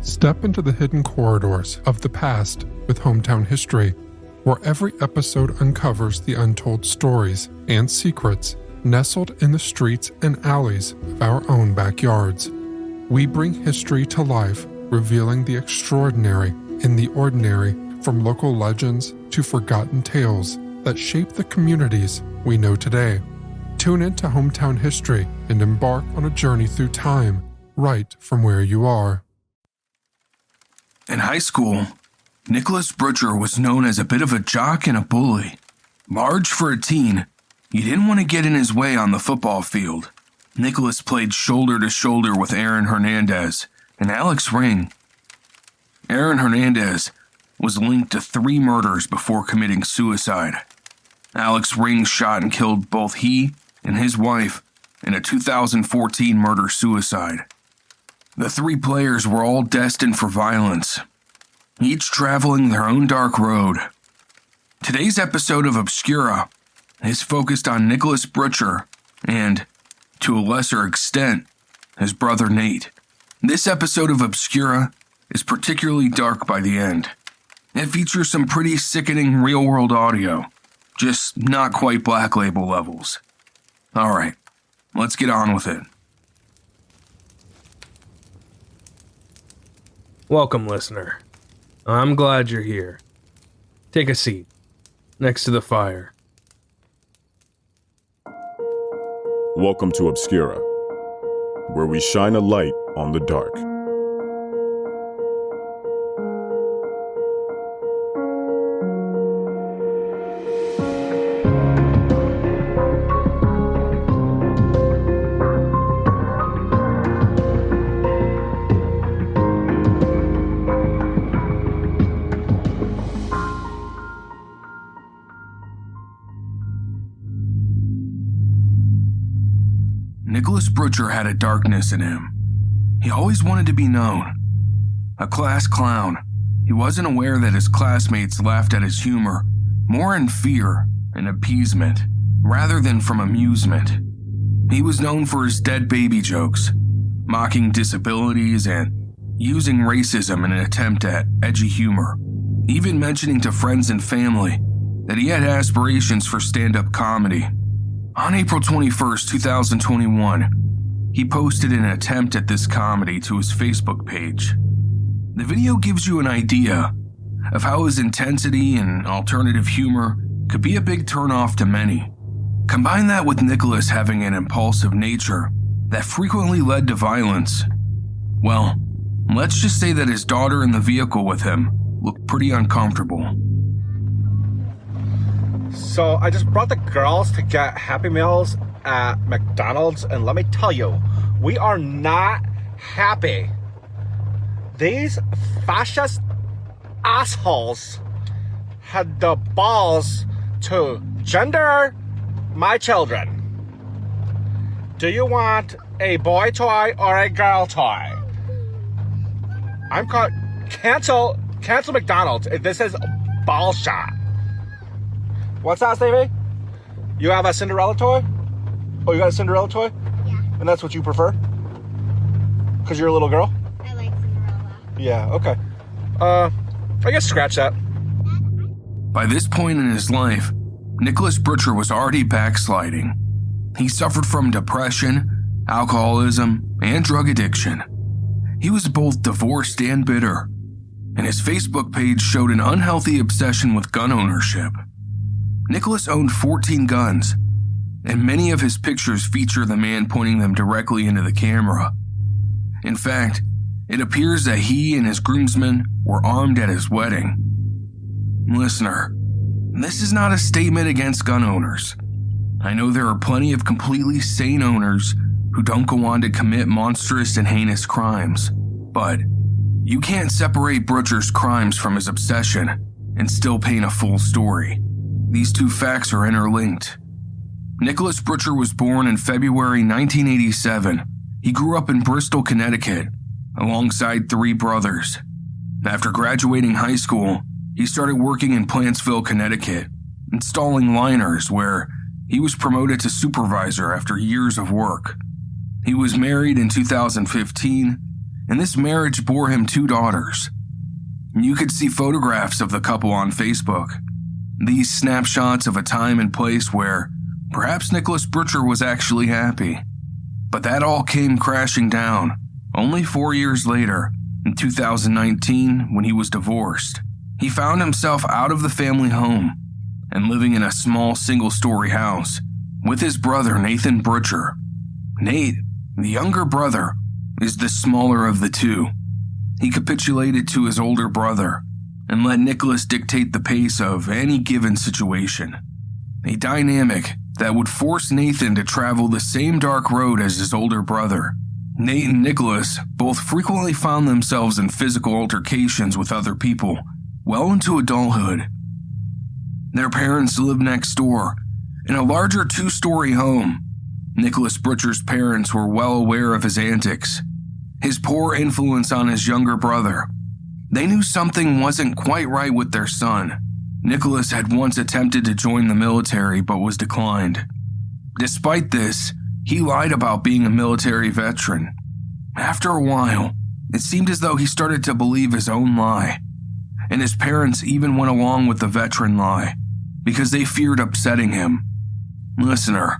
Step into the hidden corridors of the past with Hometown History, where every episode uncovers the untold stories and secrets nestled in the streets and alleys of our own backyards. We bring history to life, revealing the extraordinary in the ordinary, from local legends to forgotten tales that shape the communities we know today. Tune into Hometown History and embark on a journey through time, right from where you are. In high school, Nicholas Brutcher was known as a bit of a jock and a bully. Large for a teen, you didn't want to get in his way on the football field. Nicholas played shoulder to shoulder with Hernandez and Ryng. Hernandez was linked to 3 murders before committing suicide. Ryng shot and killed both he and his wife in a 2014 murder-suicide. The 3 players were all destined for violence, each traveling their own dark road. Today's episode of Obscura is focused on Nicholas Brutcher and, to a lesser extent, his brother Nate. This episode of Obscura is particularly dark by the end. It features some pretty sickening real-world audio, just not quite Black Label levels. Alright, let's get on with it. Welcome, listener. I'm glad you're here. Take a seat, next to the fire. Welcome to Obscura, where we shine a light on the dark. Nicholas Brutcher had a darkness in him. He always wanted to be known. A class clown, he wasn't aware that his classmates laughed at his humor more in fear and appeasement rather than from amusement. He was known for his dead baby jokes, mocking disabilities and using racism in an attempt at edgy humor, even mentioning to friends and family that he had aspirations for stand-up comedy. On April 21st, 2021, he posted an attempt at this comedy to his Facebook page. The video gives you an idea of how his intensity and alternative humor could be a big turnoff to many. Combine that with Nicholas having an impulsive nature that frequently led to violence. Well, let's just say that his daughter in the vehicle with him looked pretty uncomfortable. So I just brought the girls to get Happy Meals at McDonald's, and let me tell you, we are not happy. These fascist assholes had the balls to gender my children. Do you want a boy toy or a girl toy? I'm caught. Cancel McDonald's. This is bullshit. What's that, Stevie? You have a Cinderella toy? Oh, you got a Cinderella toy? Yeah. And that's what you prefer? Because you're a little girl? I like Cinderella. Yeah, okay. I guess scratch that. By this point in his life, Nicholas Brutcher was already backsliding. He suffered from depression, alcoholism, and drug addiction. He was both divorced and bitter, and his Facebook page showed an unhealthy obsession with gun ownership. Nicholas owned 14 guns, and many of his pictures feature the man pointing them directly into the camera. In fact, it appears that he and his groomsmen were armed at his wedding. Listener, this is not a statement against gun owners. I know there are plenty of completely sane owners who don't go on to commit monstrous and heinous crimes, but you can't separate Brutcher's crimes from his obsession and still paint a full story. These two facts are interlinked. Nicholas Brutcher was born in February 1987. He grew up in Bristol, Connecticut, alongside 3 brothers. After graduating high school, he started working in Plantsville, Connecticut, installing liners where he was promoted to supervisor after years of work. He was married in 2015 and this marriage bore him 2 daughters. You could see photographs of the couple on Facebook. These snapshots of a time and place where perhaps Nicholas Brutcher was actually happy. But that all came crashing down only 4 years later, in 2019, when he was divorced. He found himself out of the family home and living in a small single-story house with his brother Nathan Brutcher. Nate, the younger brother, is the smaller of the two. He capitulated to his older brother and let Nicholas dictate the pace of any given situation. A dynamic that would force Nathan to travel the same dark road as his older brother. Nate and Nicholas both frequently found themselves in physical altercations with other people well into adulthood. Their parents lived next door in a larger 2-story home. Nicholas Brutcher's parents were well aware of his antics, his poor influence on his younger brother. They knew something wasn't quite right with their son. Nicholas had once attempted to join the military but was declined. Despite this, he lied about being a military veteran. After a while, it seemed as though he started to believe his own lie, and his parents even went along with the veteran lie because they feared upsetting him. Listener,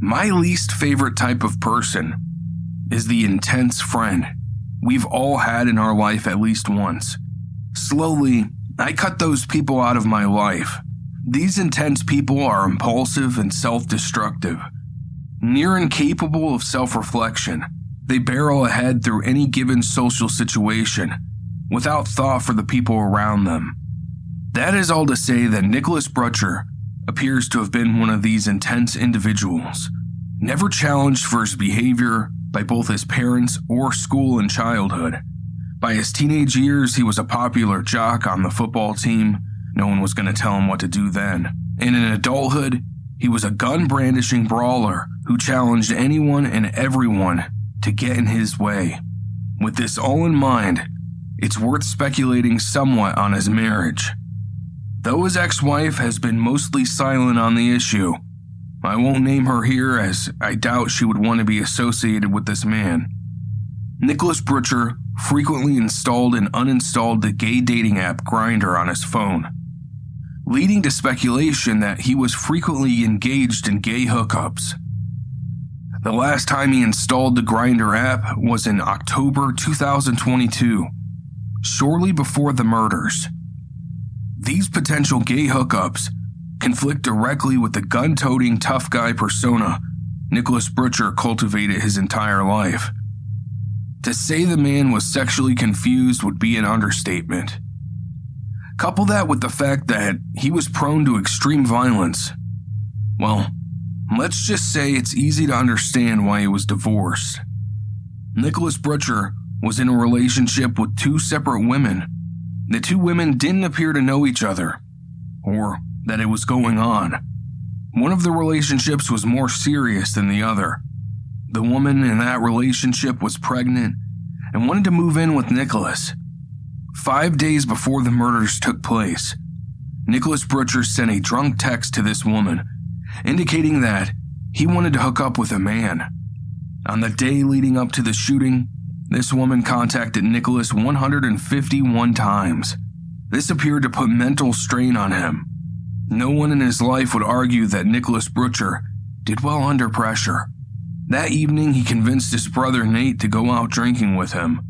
my least favorite type of person is the intense friend we've all had in our life at least once. Slowly, I cut those people out of my life. These intense people are impulsive and self-destructive. Near incapable of self-reflection, they barrel ahead through any given social situation without thought for the people around them. That is all to say that Nicholas Brutcher appears to have been one of these intense individuals, never challenged for his behavior by both his parents or school in childhood. By his teenage years, he was a popular jock on the football team. No one was going to tell him what to do then. And in adulthood, he was a gun-brandishing brawler who challenged anyone and everyone to get in his way. With this all in mind, it's worth speculating somewhat on his marriage. Though his ex-wife has been mostly silent on the issue, I won't name her here as I doubt she would want to be associated with this man. Nicholas Brutcher frequently installed and uninstalled the gay dating app Grindr on his phone, leading to speculation that he was frequently engaged in gay hookups. The last time he installed the Grindr app was in October 2022, shortly before the murders. These potential gay hookups conflict directly with the gun-toting tough guy persona Nicholas Brutcher cultivated his entire life. To say the man was sexually confused would be an understatement. Couple that with the fact that he was prone to extreme violence. Well, let's just say it's easy to understand why he was divorced. Nicholas Brutcher was in a relationship with 2 separate women. The 2 women didn't appear to know each other, or that it was going on. One of the relationships was more serious than the other. The woman in that relationship was pregnant and wanted to move in with Nicholas. 5 days before the murders took place, Nicholas Brutcher sent a drunk text to this woman, indicating that he wanted to hook up with a man. On the day leading up to the shooting, this woman contacted Nicholas 151 times. This appeared to put mental strain on him. No one in his life would argue that Nicholas Brutcher did well under pressure. That evening, he convinced his brother Nate to go out drinking with him.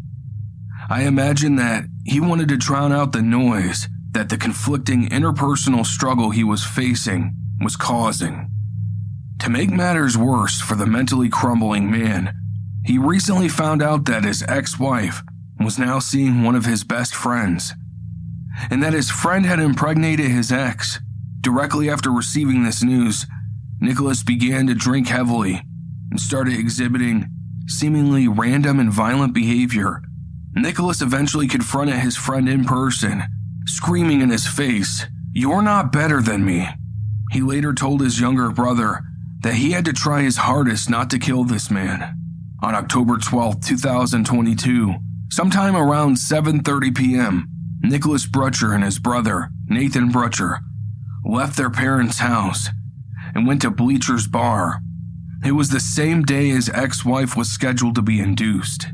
I imagine that he wanted to drown out the noise that the conflicting interpersonal struggle he was facing was causing. To make matters worse for the mentally crumbling man, he recently found out that his ex-wife was now seeing one of his best friends, and that his friend had impregnated his ex. Directly after receiving this news, Nicholas began to drink heavily and started exhibiting seemingly random and violent behavior. Nicholas eventually confronted his friend in person, screaming in his face, "You're not better than me." He later told his younger brother that he had to try his hardest not to kill this man. On October 12, 2022, sometime around 7:30 p.m., Nicholas Brutcher and his brother, Nathan Brutcher, left their parents' house and went to Bleacher's Bar. It was the same day his ex-wife was scheduled to be induced.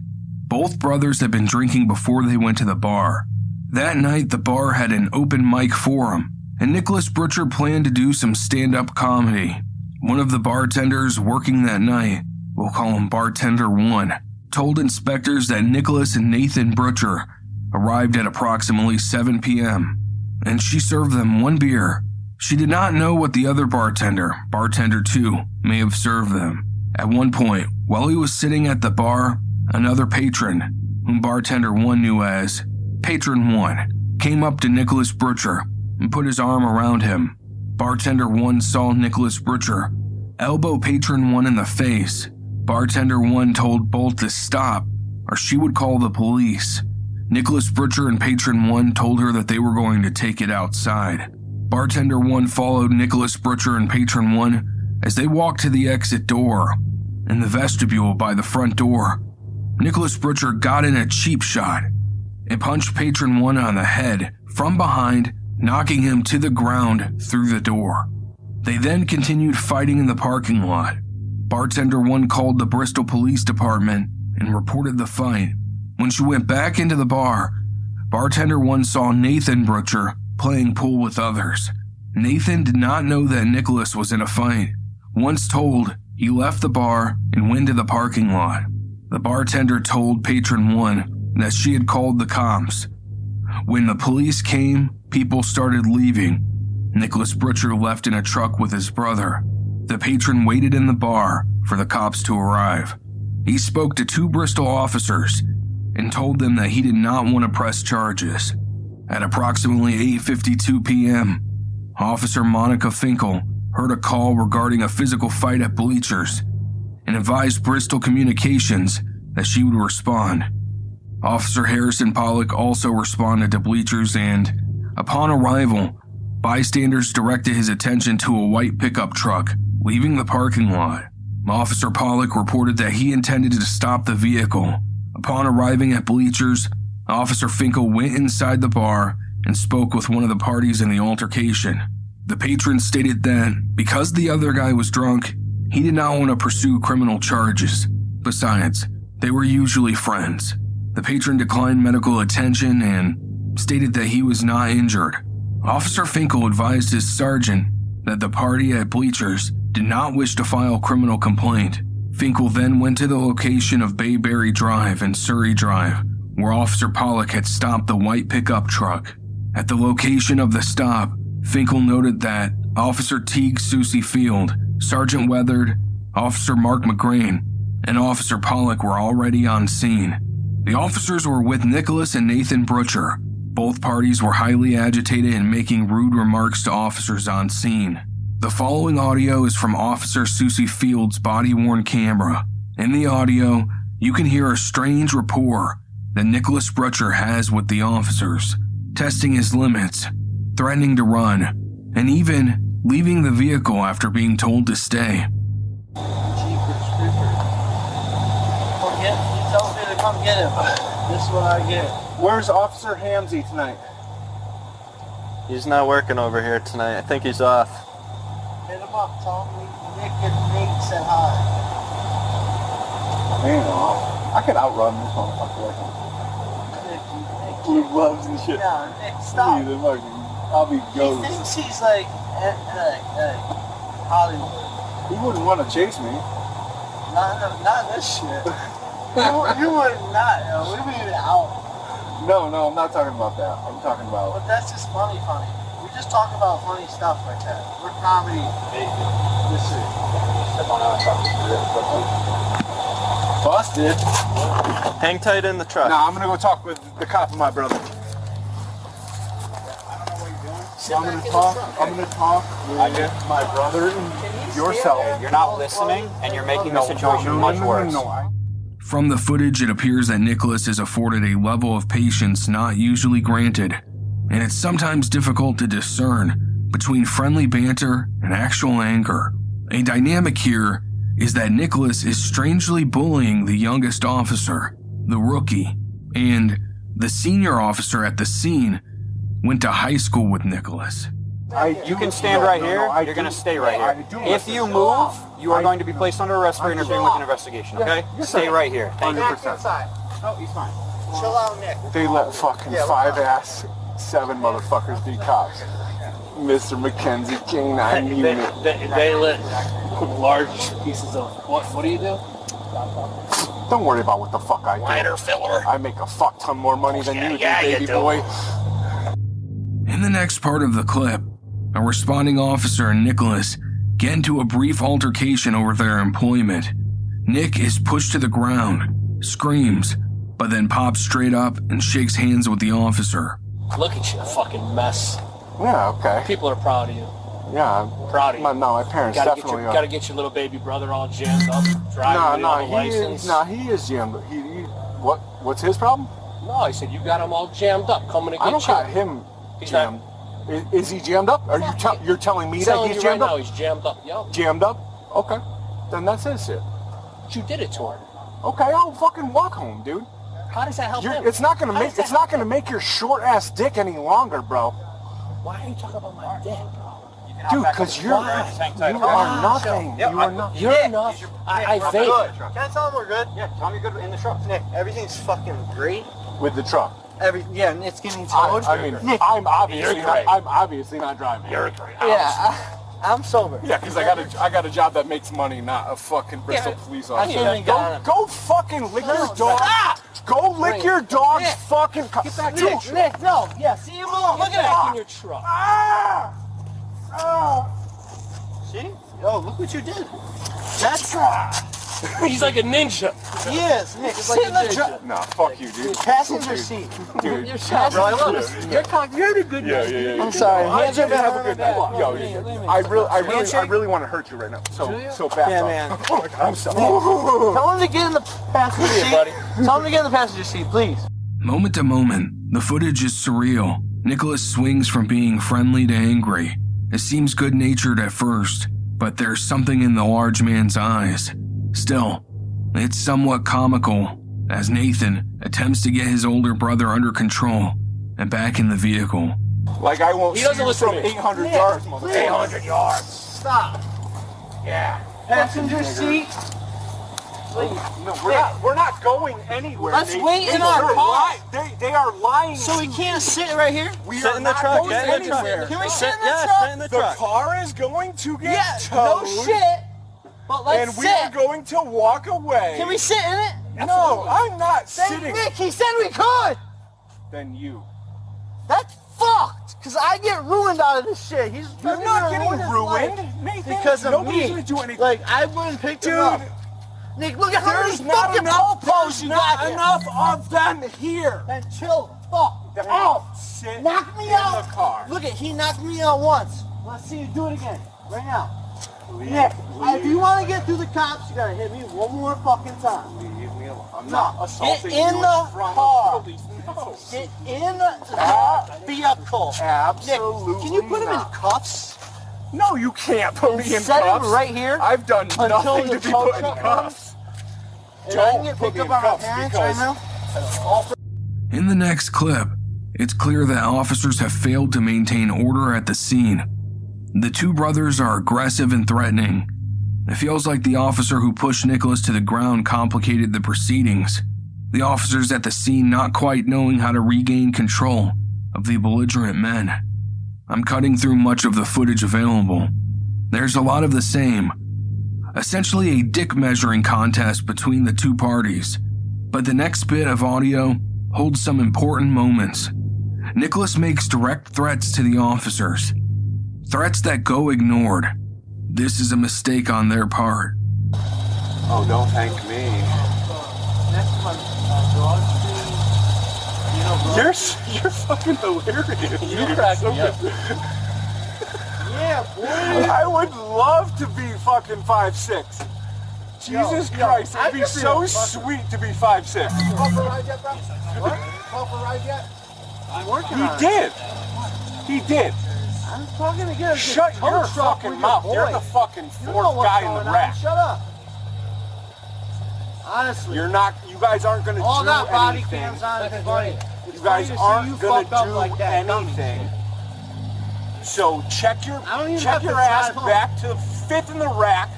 Both brothers had been drinking before they went to the bar. That night, the bar had an open mic forum, and Nicholas Brutcher planned to do some stand-up comedy. One of the bartenders working that night, we'll call him Bartender 1, told inspectors that Nicholas and Nathan Brutcher arrived at approximately 7 p.m., and she served them one beer. She did not know what the other bartender, Bartender 2, may have served them. At one point, while he was sitting at the bar, another patron, whom Bartender 1 knew as Patron 1, came up to Nicholas Brutcher and put his arm around him. Bartender 1 saw Nicholas Brutcher elbow Patron 1 in the face. Bartender 1 told both to stop, or she would call the police. Nicholas Brutcher and Patron 1 told her that they were going to take it outside. Bartender 1 followed Nicholas Brutcher and Patron 1 as they walked to the exit door. In the vestibule by the front door, Nicholas Brutcher got in a cheap shot and punched Patron 1 on the head from behind, knocking him to the ground through the door. They then continued fighting in the parking lot. Bartender 1 called the Bristol Police Department and reported the fight. When she went back into the bar, Bartender 1 saw Nathan Brutcher playing pool with others. Nathan did not know that Nicholas was in a fight. Once told, he left the bar and went to the parking lot. The bartender told Patron 1 that she had called the cops. When the police came, people started leaving. Nicholas Brutcher left in a truck with his brother. The patron waited in the bar for the cops to arrive. He spoke to 2 Bristol officers and told them that he did not want to press charges. At approximately 8:52 p.m., Officer Monica Finkel heard a call regarding a physical fight at Bleachers and advised Bristol Communications that she would respond. Officer Harrison Pollock also responded to Bleachers and, upon arrival, bystanders directed his attention to a white pickup truck leaving the parking lot. Officer Pollock reported that he intended to stop the vehicle. Upon arriving at Bleachers, Officer Finkel went inside the bar and spoke with one of the parties in the altercation. The patron stated that, because the other guy was drunk, he did not want to pursue criminal charges. Besides, they were usually friends. The patron declined medical attention and stated that he was not injured. Officer Finkel advised his sergeant that the party at Bleachers did not wish to file criminal complaint. Finkel then went to the location of Bayberry Drive and Surrey Drive, where Officer Pollock had stopped the white pickup truck. At the location of the stop, Finkel noted that Officer Teague Susie Field, Sergeant Weatherd, Officer Mark McGrain, and Officer Pollock were already on scene. The officers were with Nicholas and Nathan Brutcher. Both parties were highly agitated and making rude remarks to officers on scene. The following audio is from Officer Susie Field's body-worn camera. In the audio, you can hear a strange rapport that Nicholas Brutcher has with the officers, testing his limits, threatening to run, and even leaving the vehicle after being told to stay. He tells me to come get him. This is what I get. Where's Officer Hamsey tonight? He's not working over here tonight. I think he's off. Hit him up. Tell him Nick and Nate said hi. Man, I could outrun this motherfucker. Nick, Blue gloves and shit. yeah, Nick, stop. I'll be He ghost. thinks he's like Hollywood. He wouldn't want to chase me. Not this shit. you would not, yo. We'd be out. No, I'm not talking about that. I'm talking about... But that's just funny. We just talk about funny stuff like that. We're comedy. This is. Busted. Hang tight in the truck. Nah, I'm gonna go talk with the cop and my brother. I'm gonna talk with my brother and yourself. You're not listening, and you're making the situation much worse. From the footage, it appears that Nicholas is afforded a level of patience not usually granted, and it's sometimes difficult to discern between friendly banter and actual anger. A dynamic here is that Nicholas is strangely bullying the youngest officer, the rookie, and the senior officer at the scene went to high school with Nicholas. You can stand right here. You're going to stay right here. If you move, you are going to be placed under arrest for interfering with an investigation, okay? Stay right here. Thank you. Back inside. Oh, he's fine. Chill out, Nick. They let fucking 5'7" motherfuckers be cops. Mr. Mackenzie, K9 unit. They let large pieces of what do you do? Don't worry about what the fuck I do. Lighter filler. I make a fuck ton more money than you do, baby boy. In the next part of the clip, a responding officer and Nicholas get into a brief altercation over their employment. Nick is pushed to the ground, screams, but then pops straight up and shakes hands with the officer. Look at you, fucking mess. Yeah, okay. People are proud of you. Yeah, Proud of you. My parents definitely are. Gotta get your little baby brother all jammed up, driving without a license. He is jammed up. What's his problem? No, I said you got him all jammed up, coming to get you. I don't got him jammed. Is he jammed up? Are you're telling me that he's jammed up? No, he's jammed up. Yep. Jammed up? Okay. Then that's his shit. You did it to her. Okay, I'll fucking walk home, dude. How does that help him? It's not gonna make your short ass dick any longer, bro. Why are you talking about my dick, bro? Dude, because you are nothing. Yep, you are nothing. You're enough. I vape. Can I tell him we're good? Yeah, tell me you're good in the truck. Nick, everything's fucking great. With the truck. Yeah, it's getting towed. I mean, Nick, I'm obviously not driving. You're great. yeah, I'm sober. Yeah, because I got a job that makes money, not a fucking Bristol police officer. Go fucking lick your dog. Go lick your dog's fucking. Get back Nick, no. Yeah, see you alone. Look at that in your truck. See? Yo, look what you did. That's He's like a ninja. He is. Nick, sit in the truck. Nah, fuck you, dude. Passenger seat. Dude. You're you're a good man. Yeah. I'm sorry. Hands are Have a good night. Yo, I really want to hurt you right now. So back Yeah, up. man. Oh my God, I'm sorry. Tell him to get in the passenger seat, buddy. Tell him to get in the passenger seat, please. Moment to moment, the footage is surreal. Nicholas swings from being friendly to angry. It seems good-natured at first, but there's something in the large man's eyes. Still, it's somewhat comical as Nathan attempts to get his older brother under control and back in the vehicle. Like I won't He doesn't see you listen from to me. 800 yards, motherfucker. 800 yards. Stop. Yeah. Passenger seat. No, we're not going anywhere. Let's wait in our car. They are lying. So we can't sit right here? Sit in the truck. Get in the truck. Can we sit in the truck? Sit in the truck. The car is going to get No towed. shit. But let's And we are going to walk away. Can we sit in it? No, I'm not sitting. Nick, he said we could. Then you. That's fucked. Because I get ruined out of this shit. You're not getting ruined, Nathan. Because of Nobody's me. gonna do anything. Like, I wouldn't pick him Dude. up. Nick, look at how many fucking posts you got here. enough of them here. And chill the fuck out. Sit Knock me in out. the car. Look at, he knocked me out once. Let's see you do it again. Right now. Nick, if you want to get through the cops, you gotta hit me one more fucking time. Leave me alone. I'm not assaulting Get in you the front car. of police. No. Get in the vehicle. Absolutely. Nick, can you put him in not. cuffs? No, you can't put me in Set cuffs. him right here. I've done until nothing the to be tow put in truck cuffs. And I can Don't get put picked me up in by my cuffs parents right because- now. In the next clip, it's clear that officers have failed to maintain order at the scene. The two brothers are aggressive and threatening. It feels like the officer who pushed Nicholas to the ground complicated the proceedings. The officers at the scene not quite knowing how to regain control of the belligerent men. I'm cutting through much of the footage available. There's a lot of the same. Essentially a dick measuring contest between the two parties. But the next bit of audio holds some important moments. Nicholas makes direct threats to the officers. Threats that go ignored. This is a mistake on their part. Oh, don't thank me. You're fucking hilarious. You crack me up. Yeah, boy. I would love to be fucking 5'6". Jesus Christ, it'd be so sweet to be 5'6". Call for a ride yet, bro? What? Call for a ride yet? I'm working on it. He did. I'm talking to get Shut your fucking mouth. You're the fucking fourth guy in the rack. Shut up. Honestly. You guys aren't gonna all do that body anything. cams on is funny. You guys aren't gonna do like that. anything. So check your I don't even have to ass drive home. back to 5th in the rack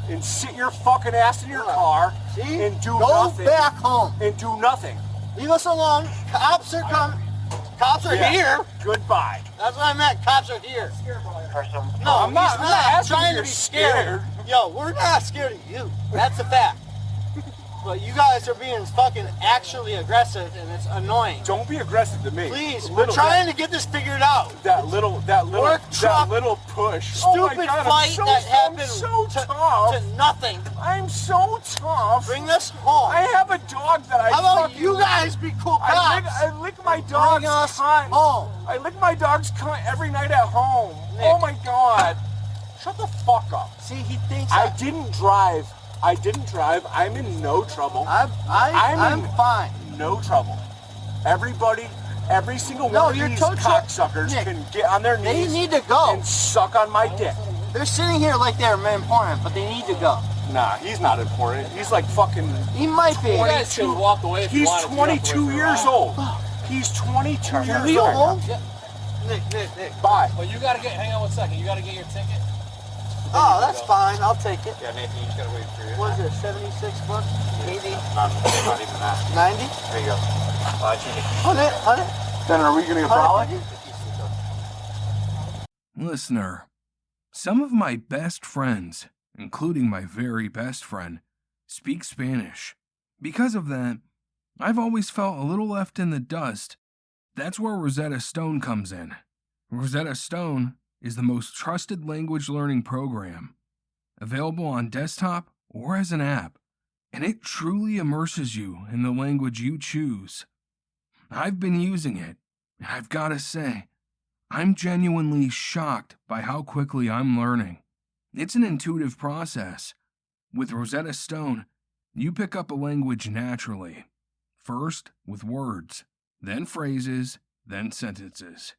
and sit your fucking ass in your car and do nothing. Go back home. And do nothing. Leave us alone. Cops are coming. Cops are here. Goodbye. That's what I meant. Cops are here. No, I'm not asking trying if to be you're scared. Yo, we're not scared of you. That's a fact. But you guys are being fucking actually aggressive, and it's annoying. Don't be aggressive to me. Please, we're trying to get this figured out. That little push. Stupid fight that happened so tough. to nothing. I'm so tough. Bring us home. I have a dog that I How about fucking you guys be cool cops? I lick my dog's cunt. Home. I lick my dog's cunt every night at home. Nick. Oh my god. Shut the fuck up. See, he thinks I didn't drive. I'm in no trouble. I'm fine. No trouble. Every single one of these cocksuckers can get on their knees. They need to go. And suck on my dick. They're sitting here like they're important, but they need to go. Nah, he's not important. He's like fucking... He might be. 22. Walk away if He's you want. 22 years old. He's 22 years Can we go old. home? Nick. Bye. Well, hang on 1 second. You gotta get your ticket. Oh, that's fine. I'll take it. Yeah, Nathan, you just gotta wait for your... What is it, 76 bucks? 80? Not even that. 90? There you go. 100? Then are we gonna get Pollock? Listener, some of my best friends, including my very best friend, speak Spanish. Because of that, I've always felt a little left in the dust. That's where Rosetta Stone comes in. Rosetta Stone is the most trusted language learning program, available on desktop or as an app, and it truly immerses you in the language you choose. I've been using it, and I've got to say, I'm genuinely shocked by how quickly I'm learning. It's an intuitive process. With Rosetta Stone, you pick up a language naturally. First with words, then phrases, then sentences.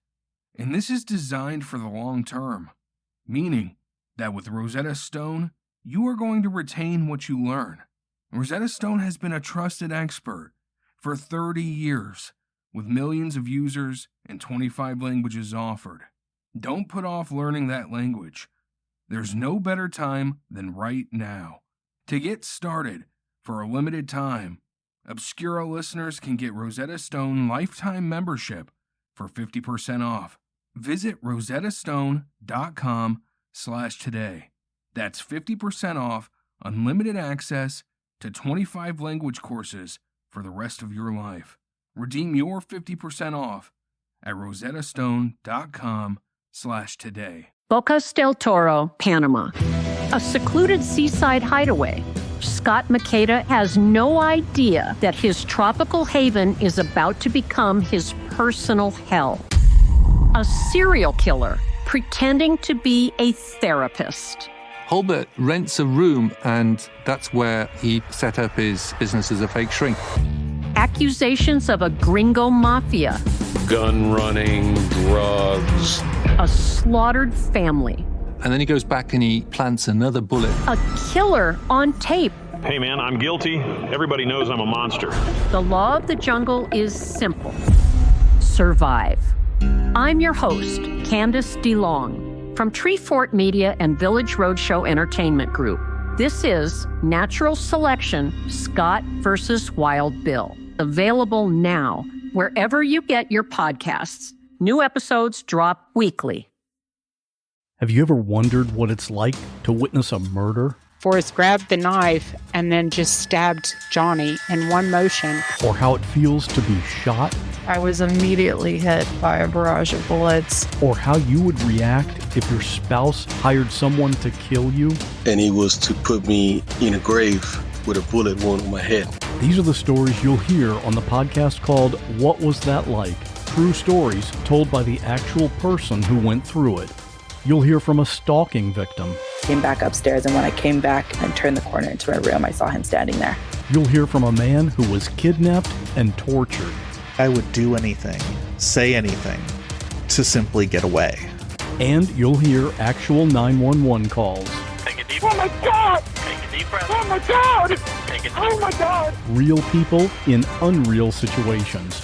And this is designed for the long term, meaning that with Rosetta Stone, you are going to retain what you learn. Rosetta Stone has been a trusted expert for 30 years, with millions of users and 25 languages offered. Don't put off learning that language. There's no better time than right now. To get started, for a limited time, Obscura listeners can get Rosetta Stone lifetime membership for 50% off. Visit rosettastone.com/today. That's 50% off unlimited access to 25 language courses for the rest of your life. Redeem your 50% off at rosettastone.com/today. Bocas del Toro, Panama. A secluded seaside hideaway. Scott Makeda has no idea that his tropical haven is about to become his personal hell. A serial killer pretending to be a therapist. Holbert rents a room, and that's where he set up his business as a fake shrink. Accusations of a gringo mafia. Gun running, drugs. A slaughtered family. And then he goes back and he plants another bullet. A killer on tape. Hey man, I'm guilty. Everybody knows I'm a monster. The law of the jungle is simple. Survive. I'm your host, Candace DeLong, from Treefort Media and Village Roadshow Entertainment Group. This is Natural Selection, Scott vs. Wild Bill. Available now, wherever you get your podcasts. New episodes drop weekly. Have you ever wondered what it's like to witness a murder? Forrest grabbed the knife and then just stabbed Johnny in one motion. Or how it feels to be shot? I was immediately hit by a barrage of bullets. Or how you would react if your spouse hired someone to kill you? And he was to put me in a grave with a bullet wound on my head. These are the stories you'll hear on the podcast called What Was That Like? True stories told by the actual person who went through it. You'll hear from a stalking victim. Came back upstairs, and when I came back and turned the corner into my room, I saw him standing there. You'll hear from a man who was kidnapped and tortured. I would do anything, say anything, to simply get away. And you'll hear actual 911 calls. Take a deep breath. Oh my God! Take a deep breath. Oh my God! Take a deep Oh my God! Real people in unreal situations.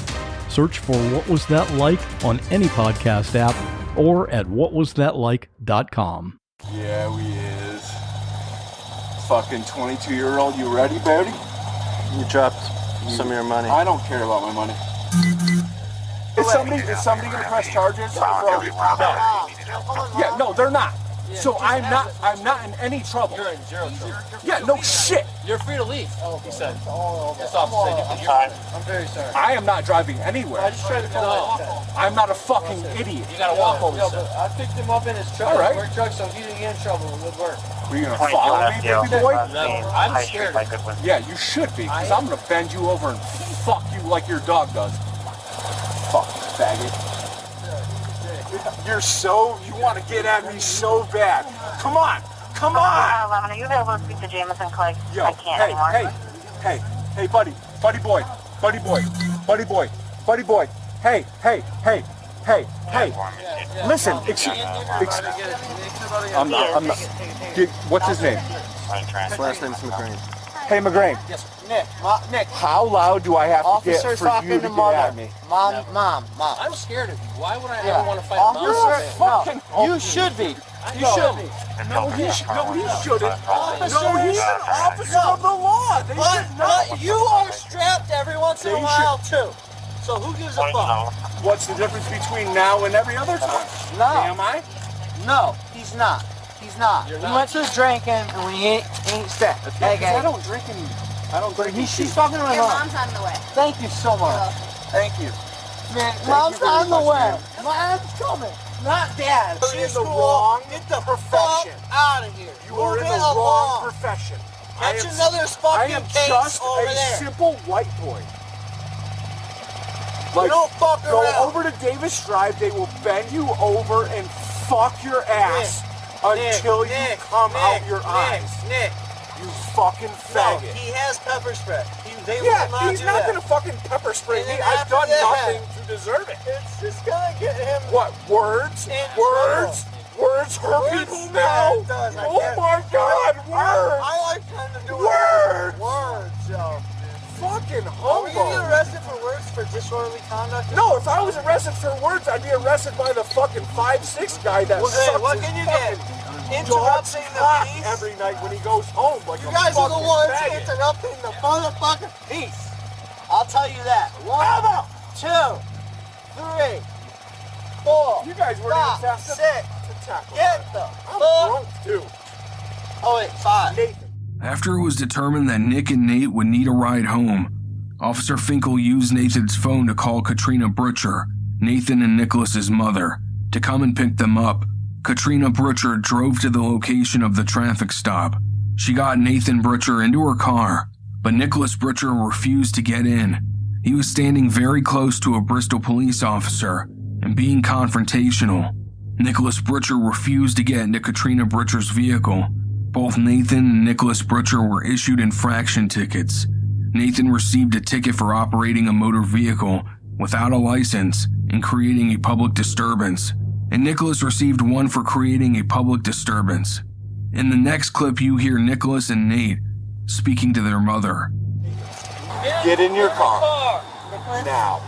Search for What Was That Like on any podcast app or at whatwasthatlike.com. Yeah, we is. fucking 22-year-old. You ready, baby? You dropped some of your money. I don't care about my money. Is somebody gonna press charges? No. Yeah, no, they're not. So I'm not in any trouble. You're in zero trouble. Yeah, no shit. You're free to leave. Oh, he said. This officer said I'm very sorry. I am not driving anywhere. I just tried to tell him. I'm not a fucking idiot. You gotta walk home. I picked him up in his truck. All right. Work truck, so he didn't get in trouble. It would work. Are you gonna follow me, baby boy? No, I'm scared. Yeah, you should be, because I'm gonna bend you over and fuck you like your dog does. Fucking faggot. You want to get at me so bad. Come on. Are you available to speak to Jameson Clegg? Yo, I can't anymore. Hey, buddy boy. Hey. Listen, I'm not. What's his name? His last name's McGrain. Hey, McGrain. Yes, Nick. How loud do I have to get Officer's for talking you to to get mother. at me? Mom. I'm scared of you. Why would I ever want to fight Officer, a mom? no, you should be. You should be. No, he shouldn't. No, he's an officer of the law. They should know. But you are strapped every once in a while, too. So who gives a fuck? What's the difference between now and every other time? No. Am I? No, he's not. He went to drinking and when he ain't strapped. Hey, guys. I don't drink. She's talking to my mom. Mom's on the way. Thank you so much. Thank you. Man, Mom's on the way. Mom's coming. Not Dad. You're in the wrong Get the profession. fuck out of here. You are in the wrong profession. That's another fucking case just over a there. simple white boy. You don't fuck go around. over to Davis Drive. They will bend you over and fuck your ass until you come out your eyes. Nick. You fucking faggot. No, he has pepper spray. He's not gonna fucking pepper spray me. I've done nothing to deserve it. It's just gonna get him. What? Words hurt people now? Oh my God, words! I like kind of doing words, yo. Fucking Are we gonna homo. get arrested for words for disorderly conduct? No, if I was arrested for words, I'd be arrested by the fucking 5'6" guy that sucks what his can you get? fucking Interrupting dog's the cock peace? every night when he goes home like You a guys are the fucking ones faggot. interrupting the motherfucking peace. I'll tell you that. 1, 2, 3, 4. You guys weren't even fast enough 6. to tackle Get that. the I'm fuck. drunk too. Oh wait, 5. After it was determined that Nick and Nate would need a ride home, Officer Finkel used Nathan's phone to call Katrina Brutcher, Nathan and Nicholas's mother, to come and pick them up. Katrina Brutcher drove to the location of the traffic stop. She got Nathan Brutcher into her car, but Nicholas Brutcher refused to get in. He was standing very close to a Bristol police officer and being confrontational. Nicholas Brutcher refused to get into Katrina Brutcher's vehicle. Both Nathan and Nicholas Brutcher were issued infraction tickets. Nathan received a ticket for operating a motor vehicle without a license and creating a public disturbance, and Nicholas received one for creating a public disturbance. In the next clip, you hear Nicholas and Nate speaking to their mother. Get in your car. Now.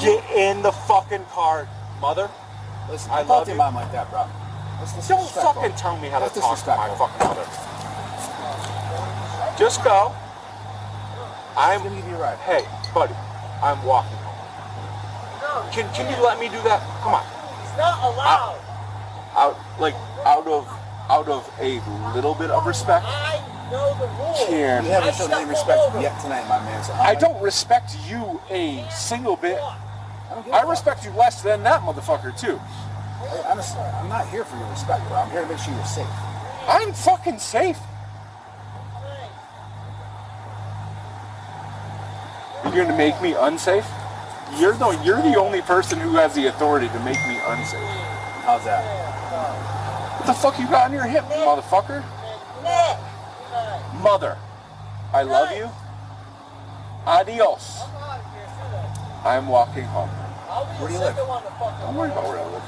Get in the fucking car, mother. Listen, I don't love talk to you. your mom like that, bro. Don't fucking tell me how to talk to my fucking mother. Just go. I'm gonna give you a ride. Hey, buddy, I'm walking home. Can you let me do that? Come on. It's not allowed. Out of a little bit of respect. I know the rules. Karen. You haven't shown any respect yet tonight, my man. So I don't respect you a single bit. I respect you less than that motherfucker too. I'm not here for your respect, bro. I'm here to make sure you're safe. I'm fucking safe. You're gonna make me unsafe? You're the only person who has the authority to make me unsafe. How's that? What the fuck you got on your hip, motherfucker? Mother, I love you. Adios. I'm walking home. Where do you live? Don't worry about where I live.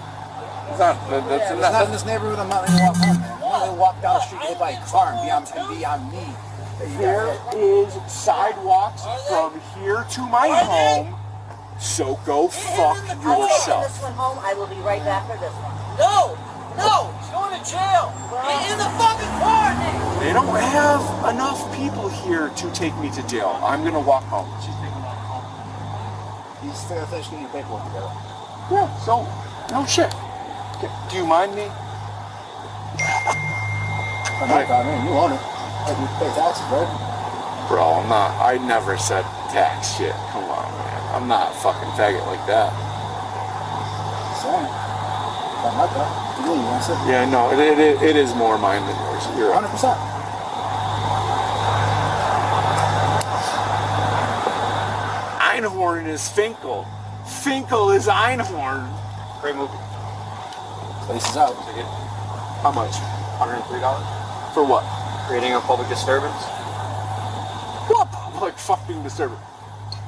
It's not in this neighborhood. I'm not going to walk home, man. I'm not going to walk down the street, get hit by a car and be on me. There is sidewalks from here to my home, so go fuck yourself. This one home. I will be right back for this one. No! Going to jail. Get in the fucking car, Nick. They don't have enough people here to take me to jail. I'm gonna walk home. He's finished getting your paperwork together. Yeah, so, no shit. Do you mind me? I'm not man. You own it. You pay taxes, right? Bro, I'm not. I never said tax shit. Come on, man. I'm not a fucking faggot like that. Sorry. I'm not that. You want to Yeah, no, it is more mine than yours. You're 100%. Einhorn is Finkel. Finkel is Einhorn. Great movie. Place is out. How much? $103? For what? Creating a public disturbance? What public fucking disturbance?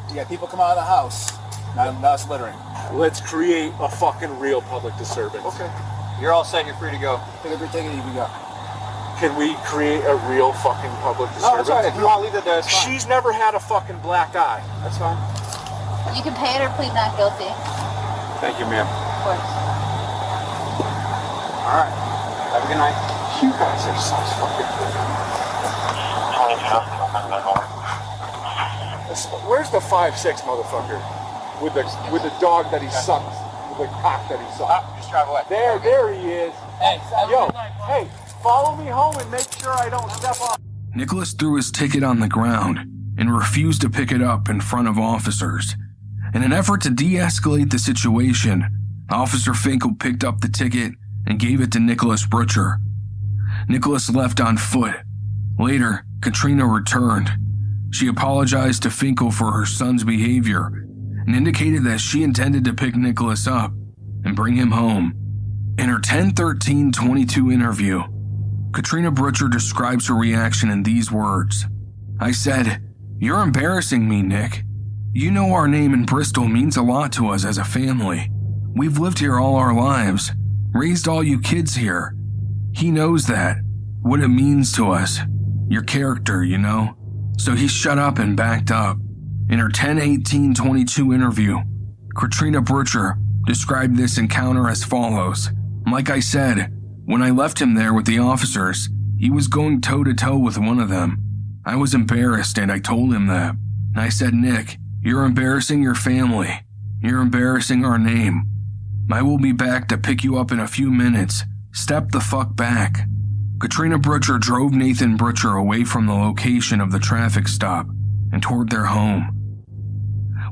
You got people come out of the house. Now it's littering. Let's create a fucking real public disturbance. Okay. You're all set. You're free to go. Pick up your ticket. You can go. Can we create a real fucking public disturbance? No, that's right. If you want to leave it there, it's fine. She's never had a fucking black eye. That's fine. You can pay it or plead not guilty. Thank you, ma'am. Of course. All right. Have a good night. You guys are such fucking good. Where's the 5'6" motherfucker with the dog that he sucks, with the cock that he sucks? Just drive away. There he is. Hey, Yo, hey, follow me home and make sure I don't step on. Nicholas threw his ticket on the ground and refused to pick it up in front of officers. In an effort to de-escalate the situation, Officer Finkel picked up the ticket and gave it to Nicholas Brutcher. Nicholas left on foot. Later, Katrina returned. She apologized to Finkel for her son's behavior and indicated that she intended to pick Nicholas up and bring him home. In her 10/13/22 interview, Katrina Brutcher describes her reaction in these words. I said, "You're embarrassing me, Nick. You know our name in Bristol means a lot to us as a family. We've lived here all our lives, raised all you kids here. He knows that, what it means to us. Your character, you know." So he shut up and backed up. In her 10/18/22 interview, Katrina Brutcher described this encounter as follows. Like I said, when I left him there with the officers, he was going toe-to-toe with one of them. I was embarrassed and I told him that. I said, Nick, you're embarrassing your family. You're embarrassing our name. I will be back to pick you up in a few minutes. Step the fuck back. Katrina Brutcher drove Nathan Brutcher away from the location of the traffic stop and toward their home.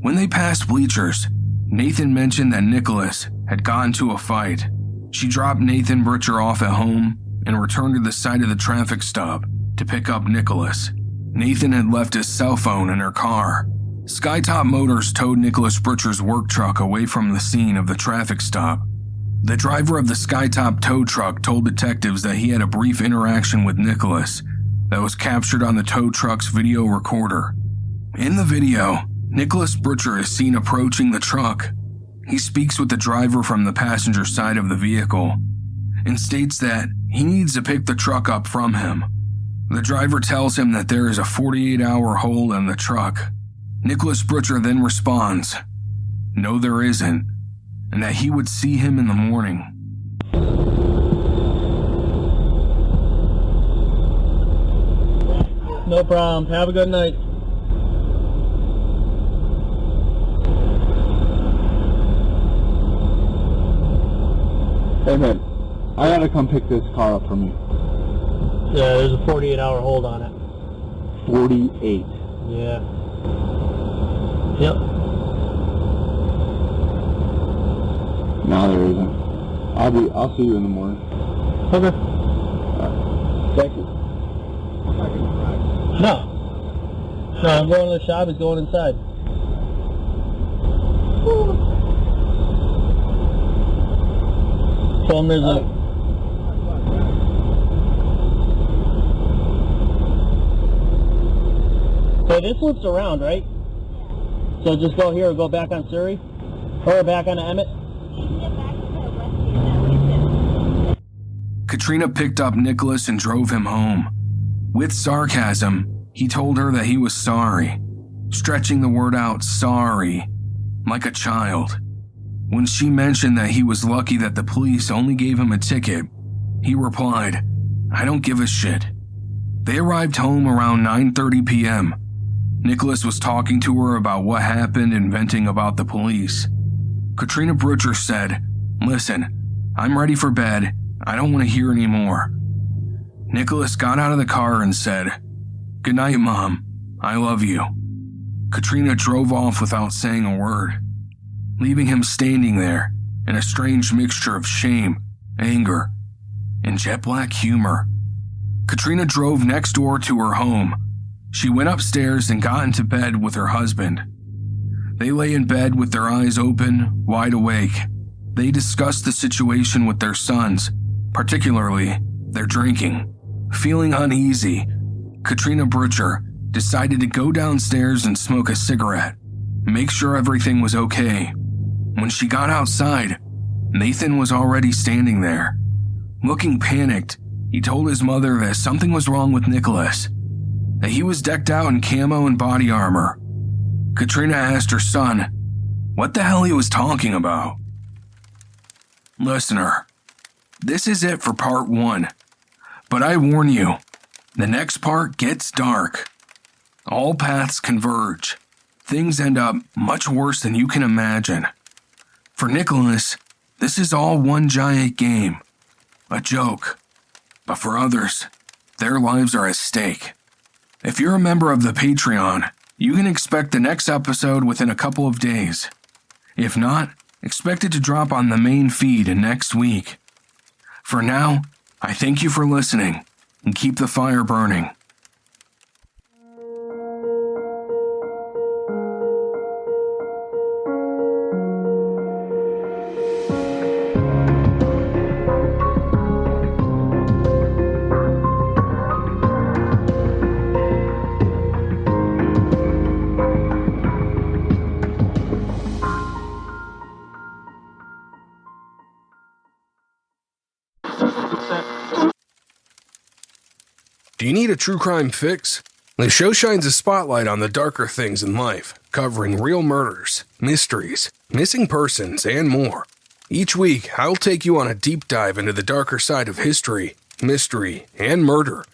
When they passed bleachers, Nathan mentioned that Nicholas had gotten into a fight. She dropped Nathan Brutcher off at home and returned to the site of the traffic stop to pick up Nicholas. Nathan had left his cell phone in her car. Skytop Motors towed Nicholas Brutcher's work truck away from the scene of the traffic stop. The driver of the Skytop tow truck told detectives that he had a brief interaction with Nicholas that was captured on the tow truck's video recorder. In the video, Nicholas Brutcher is seen approaching the truck. He speaks with the driver from the passenger side of the vehicle and states that he needs to pick the truck up from him. The driver tells him that there is a 48-hour hold in the truck. Nicholas Brutcher then responds, no there isn't, and that he would see him in the morning. No problem. Have a good night. Hey man, I gotta come pick this car up from you. Yeah, there's a 48-hour hold on it. 48. Yeah. Yep. No, there isn't. I'll see you in the morning. Okay. Alright. Thank you. No, I'm going to the shop. He's going inside. Tell him there's a... So this loops around, right? So just go here or go back on Surrey? Or back on Emmett? Katrina picked up Nicholas and drove him home. With sarcasm, he told her that he was sorry, stretching the word out sorry, like a child. When she mentioned that he was lucky that the police only gave him a ticket, He replied, "I don't give a shit." They arrived home around 9:30 p.m. Nicholas was talking to her about what happened and venting about the police. Katrina Brutcher said, "Listen, I'm ready for bed. I don't want to hear any more." Nicholas got out of the car and said, "Good night, Mom. I love you." Katrina drove off without saying a word, leaving him standing there in a strange mixture of shame, anger, and jet black humor. Katrina drove next door to her home. She went upstairs and got into bed with her husband. They lay in bed with their eyes open, wide awake. They discussed the situation with their sons, particularly their drinking. Feeling uneasy, Katrina Brutcher decided to go downstairs and smoke a cigarette, make sure everything was okay. When she got outside, Nathan was already standing there. Looking panicked, he told his mother that something was wrong with Nicholas, that he was decked out in camo and body armor. Katrina asked her son what the hell he was talking about. Listener, this is it for part 1, but I warn you, the next part gets dark. All paths converge. Things end up much worse than you can imagine. For Nicholas, this is all one giant game, a joke. But for others, their lives are at stake. If you're a member of the Patreon, you can expect the next episode within a couple of days. If not, expect it to drop on the main feed in next week. For now, I thank you for listening and keep the fire burning. Do you need a true crime fix? The show shines a spotlight on the darker things in life, covering real murders, mysteries, missing persons, and more. Each week, I'll take you on a deep dive into the darker side of history, mystery, and murder.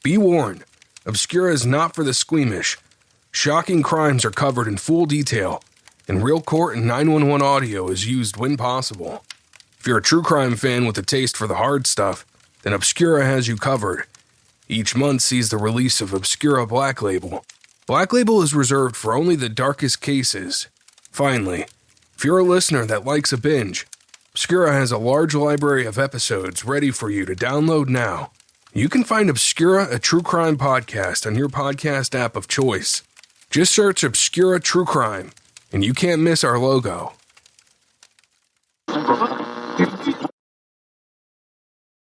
Be warned, Obscura is not for the squeamish. Shocking crimes are covered in full detail, and real court and 911 audio is used when possible. If you're a true crime fan with a taste for the hard stuff, then Obscura has you covered. Each month sees the release of Obscura Black Label. Black Label is reserved for only the darkest cases. Finally, if you're a listener that likes a binge, Obscura has a large library of episodes ready for you to download now. You can find Obscura, a true crime podcast, on your podcast app of choice. Just search Obscura True Crime, and you can't miss our logo.